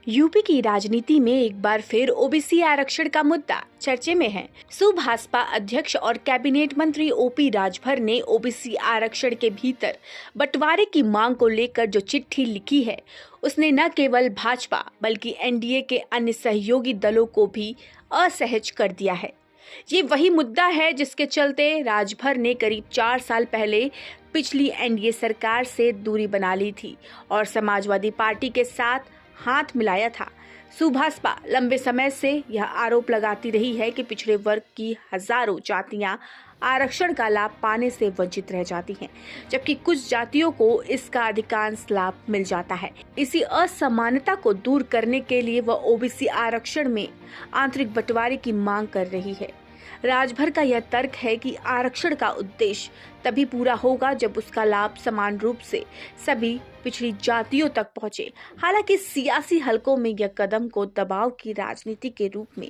UP की राजनीति में एक बार फिर ओबीसी आरक्षण का मुद्दा चर्चे में है। भाजपा अध्यक्ष और कैबिनेट मंत्री ओपी राजभर ने ओबीसी आरक्षण के भीतर बंटवारे की मांग को लेकर जो चिट्ठी लिखी है, उसने न केवल भाजपा बल्कि एनडीए के अन्य सहयोगी दलों को भी असहज कर दिया है। ये वही मुद्दा है जिसके चलते राजभर ने करीब 4 साल पहले पिछली एनडीए सरकार से दूरी बना ली थी और समाजवादी पार्टी के साथ हाथ मिलाया था। भाजपा लंबे समय से यह आरोप लगाती रही है कि पिछड़े वर्ग की हजारों जातियां आरक्षण का लाभ पाने से वंचित रह जाती हैं, जबकि कुछ जातियों को इसका अधिकांश लाभ मिल जाता है। इसी असमानता को दूर करने के लिए वह ओबीसी आरक्षण में आंतरिक बंटवारे की मांग कर रही है। राजभर का यह तर्क है कि आरक्षण का उद्देश्य तभी पूरा होगा जब उसका लाभ समान रूप से सभी पिछड़ी जातियों तक पहुंचे। हालांकि सियासी हलकों में यह कदम को दबाव की राजनीति के रूप में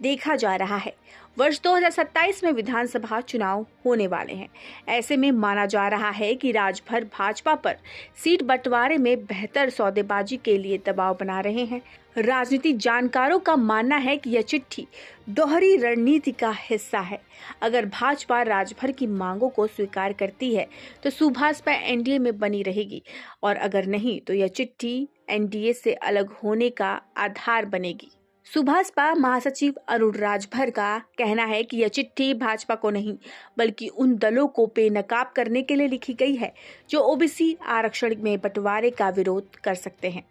देखा जा रहा है। वर्ष 2027 में विधानसभा चुनाव होने वाले हैं। ऐसे में माना जा रहा है कि राजभर भाजपा पर सीट बंटवारे में बेहतर सौदेबाजी के लिए दबाव बना रहे हैं। राजनीति जानकारों का मानना है कि यह चिट्ठी दोहरी रणनीति का हिस्सा है। अगर भाजपा राजभर की मांगों को स्वीकार करती है तो भाजपा एनडीए में बनी रहेगी, और अगर नहीं तो यह चिट्ठी एनडीए से अलग होने का आधार बनेगी। भाजपा महासचिव अरुण राजभर का कहना है कि यह चिट्ठी भाजपा को नहीं बल्कि उन दलों को बेनकाब करने के लिए लिखी गई है जो ओबीसी आरक्षण में बंटवारे का विरोध कर सकते हैं।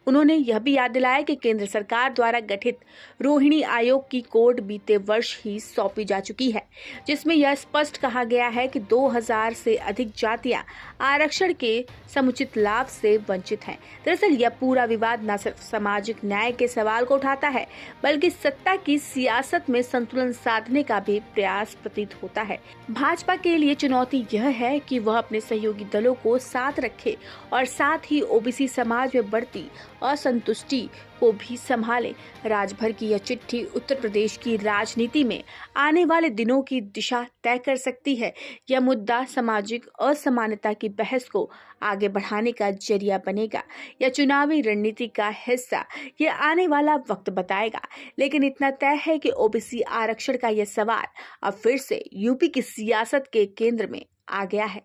उन्होंने यह भी याद दिलाया कि केंद्र सरकार द्वारा गठित रोहिणी आयोग की कोड बीते वर्ष ही सौंपी जा चुकी है, जिसमें यह स्पष्ट कहा गया है कि 2000 से अधिक जातियां आरक्षण के समुचित लाभ से वंचित हैं। दरअसल यह पूरा विवाद न सिर्फ सामाजिक न्याय के सवाल को उठाता है बल्कि सत्ता की सियासत में संतुलन साधने का भी प्रयास प्रतीत होता है। भाजपा के लिए चुनौती यह है कि वह अपने सहयोगी दलों को साथ रखे और साथ ही ओबीसी समाज में बढ़ती असंतुष्टि को भी संभाले। राजभर की यह चिट्ठी उत्तर प्रदेश की राजनीति में आने वाले दिनों की दिशा तय कर सकती है। यह मुद्दा सामाजिक असमानता की बहस को आगे बढ़ाने का जरिया बनेगा या चुनावी रणनीति का हिस्सा, यह आने वाला वक्त बताएगा। लेकिन इतना तय है कि ओबीसी आरक्षण का यह सवाल अब फिर से यूपी की सियासत के केंद्र में आ गया है।